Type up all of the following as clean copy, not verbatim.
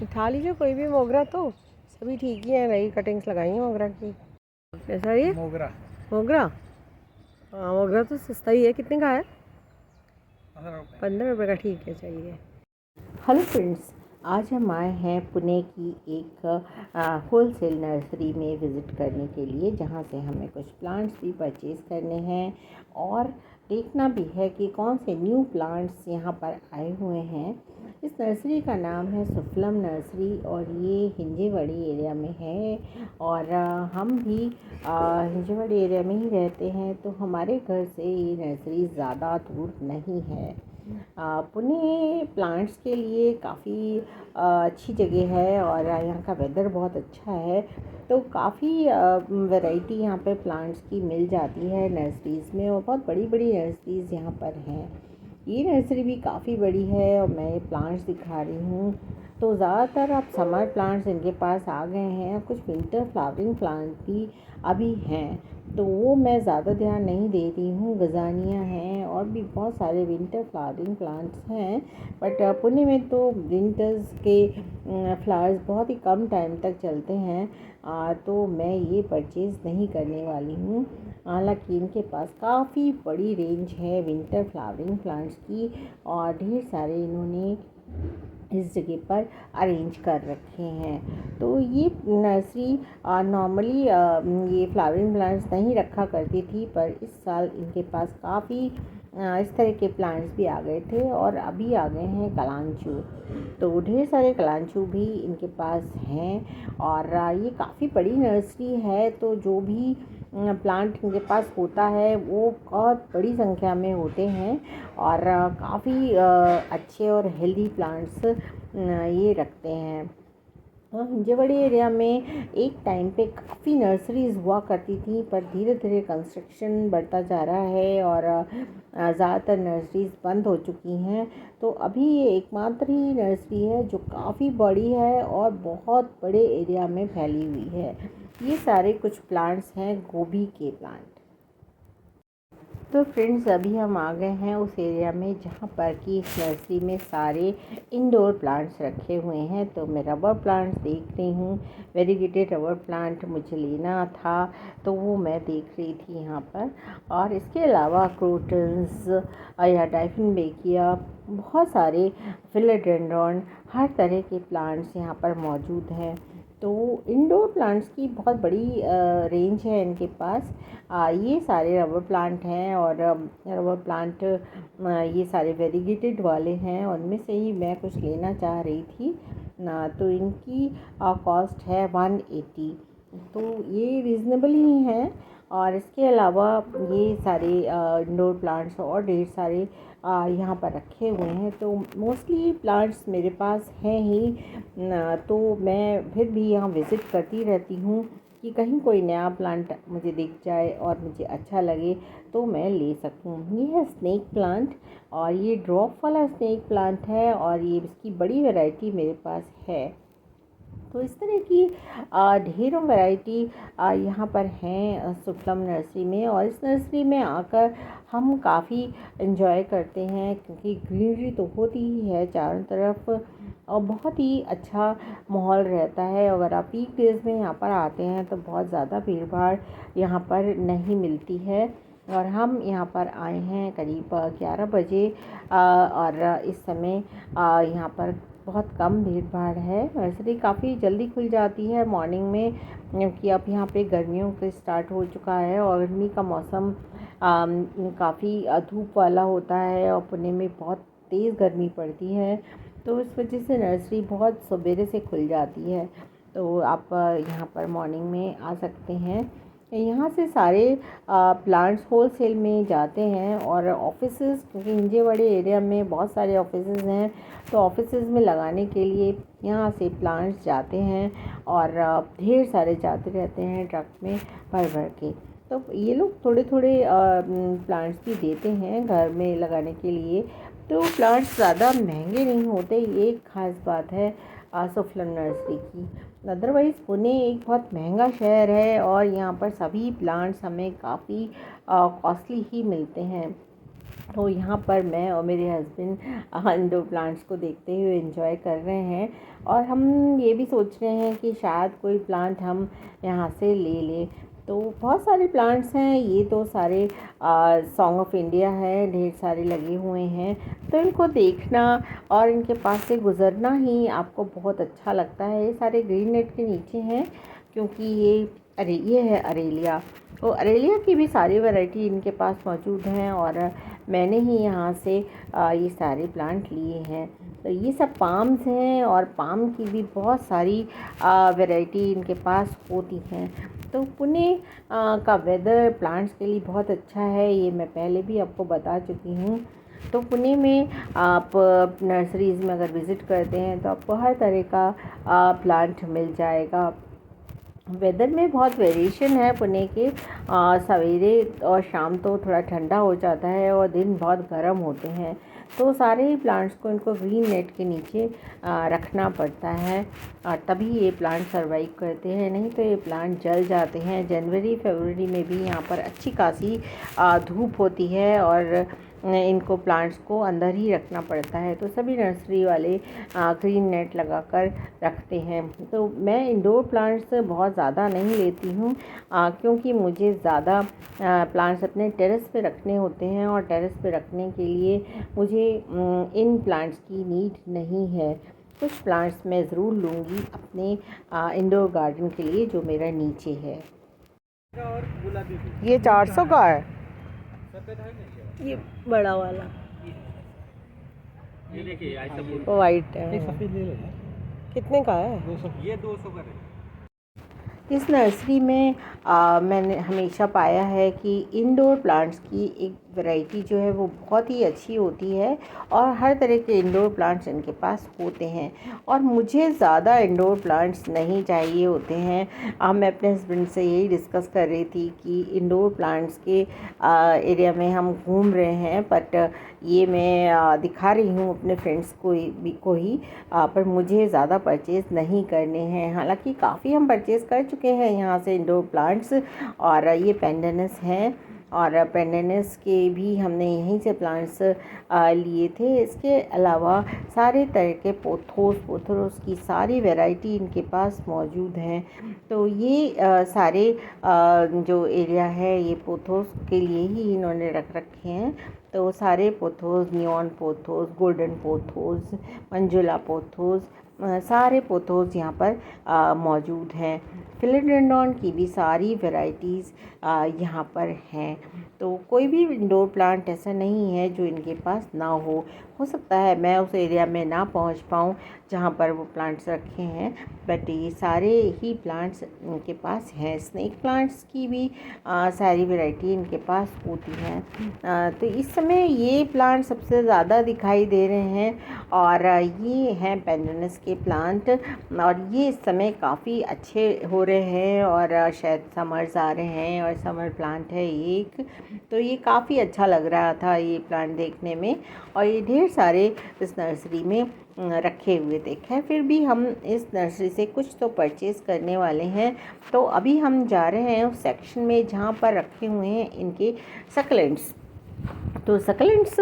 उठा लीजिए कोई भी मोगरा, तो सभी ठीक ही है, नई कटिंग्स लगाई हैं मोगरा की। कैसा ये मोगरा? मोगरा, हाँ मोगरा तो सस्ता ही है। कितने का है? 15 रुपये का, ठीक है चाहिए। हेलो फ्रेंड्स, आज हम आए हैं पुणे की एक होलसेल नर्सरी में विज़िट करने के लिए, जहां से हमें कुछ प्लांट्स भी परचेज़ करने हैं और देखना भी है कि कौन से न्यू प्लांट्स यहां पर आए हुए हैं। इस नर्सरी का नाम है सुफलम नर्सरी और ये हिंजेवाड़ी एरिया में है। और हम भी हिंजेवाड़ी एरिया में ही रहते हैं, तो हमारे घर से ये नर्सरी ज़्यादा दूर नहीं है। पुणे प्लांट्स के लिए काफ़ी अच्छी जगह है और यहाँ का वेदर बहुत अच्छा है, तो काफ़ी वैरायटी यहाँ पे प्लांट्स की मिल जाती है नर्सरीज़ में, और बहुत बड़ी बड़ी नर्सरीज़ यहाँ पर हैं। ये नर्सरी भी काफ़ी बड़ी है और मैं ये प्लांट्स दिखा रही हूँ। तो ज़्यादातर अब समर प्लांट्स इनके पास आ गए हैं, कुछ विंटर फ्लावरिंग प्लांट भी अभी हैं, तो वो मैं ज़्यादा ध्यान नहीं दे रही हूँ। गज़ानिया हैं और भी बहुत सारे विंटर फ्लावरिंग प्लांट्स हैं, बट पुणे में तो विंटर्स के फ्लावर्स बहुत ही कम टाइम तक चलते हैं, तो मैं ये परचेज़ नहीं करने वाली हूँ। हालांकि इनके पास काफ़ी बड़ी रेंज है विंटर फ्लावरिंग प्लांट्स की और ढेर सारे इन्होंने इस जगह पर अरेंज कर रखे हैं। तो ये नर्सरी नॉर्मली ये फ्लावरिंग प्लांट्स नहीं रखा करती थी, पर इस साल इनके पास काफ़ी इस तरह के प्लांट्स भी आ गए थे और अभी आ गए हैं कलांचू। तो ढेर सारे कलांचू भी इनके पास हैं और ये काफ़ी बड़ी नर्सरी है, तो जो भी प्लांट इनके पास होता है वो बहुत बड़ी संख्या में होते हैं और काफ़ी अच्छे और हेल्दी प्लांट्स ये रखते हैं। हिंजेवाड़ी एरिया में एक टाइम पे काफ़ी नर्सरीज़ हुआ करती थी, पर धीरे धीरे कंस्ट्रक्शन बढ़ता जा रहा है और ज़्यादातर नर्सरीज़ बंद हो चुकी हैं। तो अभी ये एकमात्र ही नर्सरी है जो काफ़ी बड़ी है और बहुत बड़े एरिया में फैली हुई है। ये सारे कुछ प्लांट्स हैं गोभी के प्लांट। तो फ्रेंड्स, अभी हम आ गए हैं उस एरिया में जहाँ पर कि इस नर्सरी में सारे इंडोर प्लांट्स रखे हुए हैं। तो मैं रबर प्लांट्स देख रही हूँ, वेरीगेटेड रबर प्लांट मुझे लेना था, तो वो मैं देख रही थी यहाँ पर। और इसके अलावा क्रोटन्स या डायफिनबेकिया, बहुत सारे फिलोडेंड्रॉन, हर तरह के प्लांट्स यहाँ पर मौजूद हैं। तो इंडोर प्लांट्स की बहुत बड़ी रेंज है इनके पास। ये सारे रबर प्लांट हैं और रबर प्लांट ये सारे वेरीगेटेड वाले हैं, उनमें से ही मैं कुछ लेना चाह रही थी ना। तो इनकी कॉस्ट है 180, तो ये रीज़नेबल ही हैं। और इसके अलावा ये सारे इंडोर प्लांट्स और ढेर सारे यहाँ पर रखे हुए हैं। तो मोस्टली प्लांट्स मेरे पास हैं ही, तो मैं फिर भी यहाँ विज़िट करती रहती हूँ कि कहीं कोई नया प्लांट मुझे दिख जाए और मुझे अच्छा लगे तो मैं ले सकूँ। ये है स्नेक प्लांट और ये ड्रॉप वाला स्नेक प्लांट है और ये इसकी बड़ी वैरायटी मेरे पास है। तो इस तरह की ढेरों वैरायटी यहाँ पर हैं सुफलम नर्सरी में। और इस नर्सरी में आकर हम काफ़ी एंजॉय करते हैं, क्योंकि ग्रीनरी तो होती ही है चारों तरफ और बहुत ही अच्छा माहौल रहता है। अगर आप वीक डेज़ में यहाँ पर आते हैं तो बहुत ज़्यादा भीड़ भाड़ यहाँ पर नहीं मिलती है। और हम यहाँ पर आए हैं करीब 11 बजे और इस समय यहाँ पर बहुत कम भीड़ भाड़ है। नर्सरी काफ़ी जल्दी खुल जाती है मॉर्निंग में, क्योंकि अब यहाँ पे गर्मियों के स्टार्ट हो चुका है और गर्मी का मौसम काफ़ी धूप वाला होता है और पुणे में बहुत तेज़ गर्मी पड़ती है, तो इस वजह से नर्सरी बहुत सवेरे से खुल जाती है। तो आप यहाँ पर मॉर्निंग में आ सकते हैं। यहाँ से सारे प्लांट्स होलसेल में जाते हैं और ऑफिसेज़, क्योंकि हिंजेवाड़ी एरिया में बहुत सारे ऑफिसेज़ हैं, तो ऑफिसेज़ में लगाने के लिए यहाँ से प्लांट्स जाते हैं और ढेर सारे जाते रहते हैं ट्रक में भर भर के। तो ये लोग थोड़े थोड़े प्लांट्स भी देते हैं घर में लगाने के लिए, तो प्लांट्स ज़्यादा महंगे नहीं होते, ये एक ख़ास बात है सुफलम नर्सरी की। अदरवाइज़ पुणे एक बहुत महंगा शहर है और यहाँ पर सभी प्लांट्स हमें काफ़ी कॉस्टली ही मिलते हैं। तो यहाँ पर मैं और मेरे हस्बैंड इंडोर प्लांट्स को देखते हुए एंजॉय कर रहे हैं, और हम ये भी सोच रहे हैं कि शायद कोई प्लांट हम यहाँ से ले लें। तो बहुत सारे प्लांट्स हैं, ये तो सारे सॉन्ग ऑफ इंडिया है, ढेर सारे लगे हुए हैं। तो इनको देखना और इनके पास से गुज़रना ही आपको बहुत अच्छा लगता है। ये सारे ग्रीन नेट के नीचे हैं, क्योंकि ये है अरेलिया। तो अरेलिया की भी सारी वैरायटी इनके पास मौजूद हैं, और मैंने ही यहाँ से ये सारे प्लांट लिए हैं। तो ये सब पाम्स हैं, और पाम की भी बहुत सारी वैरायटी इनके पास होती हैं। तो पुणे का वेदर प्लांट्स के लिए बहुत अच्छा है, ये मैं पहले भी आपको बता चुकी हूँ। तो पुणे में आप नर्सरीज़ में अगर विज़िट करते हैं तो आपको हर तरह का प्लांट मिल जाएगा। वेदर में बहुत वेरिएशन है पुणे के। सवेरे और शाम तो थोड़ा ठंडा हो जाता है, और दिन बहुत गर्म होते हैं। तो सारे ही प्लांट्स को इनको ग्रीन नेट के नीचे रखना पड़ता है, और तभी ये प्लांट सर्वाइव करते हैं, नहीं तो ये प्लांट जल जाते हैं। जनवरी फरवरी में भी यहाँ पर अच्छी खासी धूप होती है, और इनको प्लांट्स को अंदर ही रखना पड़ता है। तो सभी नर्सरी वाले ग्रीन नेट लगाकर रखते हैं। तो मैं इंडोर प्लांट्स बहुत ज़्यादा नहीं लेती हूँ, क्योंकि मुझे ज़्यादा प्लांट्स अपने टेरेस पे रखने होते हैं, और टेरेस पे रखने के लिए मुझे इन प्लांट्स की नीड नहीं है। कुछ प्लांट्स मैं ज़रूर लूँगी अपने इंडोर गार्डन के लिए, जो मेरा नीचे है। ये 400 का है, ये बड़ा वाला, ये देखिए वाइट है। एक सफ़ेद ले लो यार। कितने का है? 200, ये 200 का है। इस नर्सरी में मैंने हमेशा पाया है कि इंडोर प्लांट्स की एक वैरायटी जो है वो बहुत ही अच्छी होती है, और हर तरह के इंडोर प्लांट्स इनके पास होते हैं। और मुझे ज़्यादा इंडोर प्लांट्स नहीं चाहिए होते हैं। मैं अपने हस्बैंड से यही डिस्कस कर रही थी कि इंडोर प्लांट्स के एरिया में हम घूम रहे हैं, बट ये मैं दिखा रही हूँ अपने फ्रेंड्स को ही पर मुझे ज़्यादा परचेज़ नहीं करने हैं। हालांकि काफ़ी हम परचेज़ कर चुके हैं यहाँ से इंडोर प्लांट्स, और ये पेंडेनस हैं, और पेंडेनस के भी हमने यहीं से प्लांट्स लिए थे। इसके अलावा सारे तरह के पोथोस की सारी वैरायटी इनके पास मौजूद हैं। तो ये सारे जो एरिया है ये पोथोस के लिए ही इन्होंने रख रखे हैं। तो सारे pothos, neon pothos, golden pothos, Manjula pothos, सारे पोथोस यहाँ पर मौजूद हैं। फिलोडेंड्रॉन की भी सारी वैरायटीज़ यहाँ पर हैं। तो कोई भी इंडोर प्लांट ऐसा नहीं है जो इनके पास ना हो सकता है मैं उस एरिया में ना पहुँच पाऊँ जहाँ पर वो प्लांट्स रखे हैं, बट ये सारे ही प्लांट्स इनके पास हैं। स्नेक प्लांट्स की भी सारी वैरायटी इनके पास होती हैं। तो इस समय ये प्लांट सबसे ज़्यादा दिखाई दे रहे हैं, और ये हैं पेंडेनस के प्लांट, और ये इस समय काफ़ी अच्छे हो रहे हैं, और शायद समर्स आ रहे हैं, और समर प्लांट है एक। तो ये काफ़ी अच्छा लग रहा था ये प्लांट देखने में, और ये ढेर सारे इस नर्सरी में रखे हुए थे। खैर फिर भी हम इस नर्सरी से कुछ तो परचेज़ करने वाले हैं। तो अभी हम जा रहे हैं उस सेक्शन में जहाँ पर रखे हुए हैं इनके सकलेंट्स। तो सकलेंट्स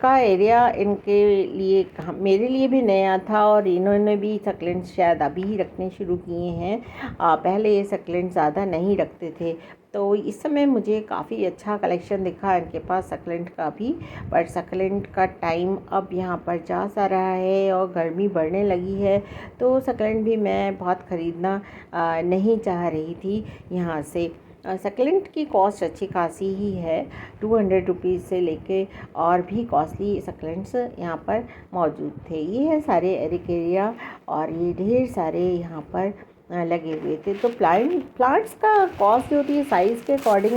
का एरिया इनके लिए मेरे लिए भी नया था, और इन्होंने भी सकलेंट्स शायद अभी ही रखने शुरू किए हैं। पहले ये सकलेंट्स ज़्यादा नहीं रखते थे। तो इस समय मुझे काफ़ी अच्छा कलेक्शन दिखा इनके पास सकलेंट का भी, पर सकलेंट का टाइम अब यहाँ पर जा सा रहा है, और गर्मी बढ़ने लगी है। तो सकलेंट भी मैं बहुत ख़रीदना नहीं चाह रही थी यहाँ से। सकलेंट की कॉस्ट अच्छी खासी ही है, 200 रुपीज़ से लेके और भी कॉस्टली सकलेंट्स यहाँ पर मौजूद थे। ये है सारे एरिकेरिया, और ये ढेर सारे यहाँ पर लगे हुए थे। तो प्लांट्स का कॉस्ट जो होती है साइज़ के अकॉर्डिंग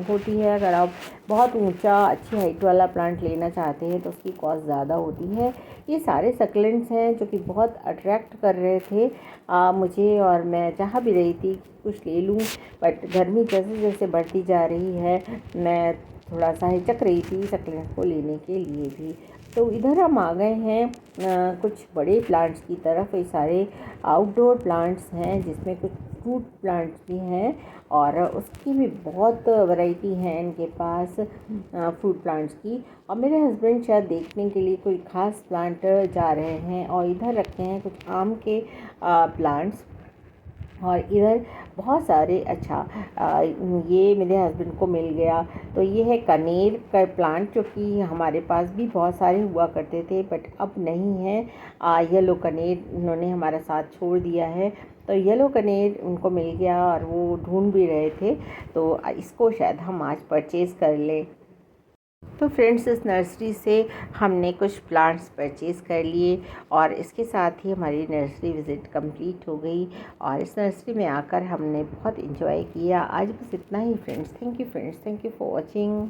होती है। अगर आप बहुत ऊंचा अच्छी हाइट वाला प्लांट लेना चाहते हैं तो उसकी कॉस्ट ज़्यादा होती है। ये सारे सकलेंट्स हैं जो कि बहुत अट्रैक्ट कर रहे थे मुझे, और मैं चाह भी रही थी कुछ ले लूँ, बट गर्मी जैसे जैसे बढ़ती जा रही है मैं थोड़ा सा हिचक रही थी सकलेंट को लेने के लिए भी। तो इधर हम आ गए हैं कुछ बड़े प्लांट्स की तरफ। ये सारे आउटडोर प्लांट्स हैं जिसमें कुछ फ्रूट प्लांट्स भी हैं और उसकी भी बहुत वैरायटी है इनके पास फ्रूट प्लांट्स की। और मेरे हस्बैंड शायद देखने के लिए कोई ख़ास प्लांट जा रहे हैं और इधर रखे हैं कुछ आम के प्लांट्स और इधर बहुत सारे ये मेरे हस्बैंड को मिल गया। तो ये है कनेर का प्लांट जो कि हमारे पास भी बहुत सारे हुआ करते थे बट अब नहीं है। येलो कनेर उन्होंने हमारा साथ छोड़ दिया है। तो येलो कनेर उनको मिल गया और वो ढूंढ भी रहे थे, तो इसको शायद हम आज परचेज़ कर लें। तो फ्रेंड्स, इस नर्सरी से हमने कुछ प्लांट्स परचेज़ कर लिए और इसके साथ ही हमारी नर्सरी विज़िट कंप्लीट हो गई और इस नर्सरी में आकर हमने बहुत एंजॉय किया। आज बस इतना ही friends. Thank you friends, thank you for watching.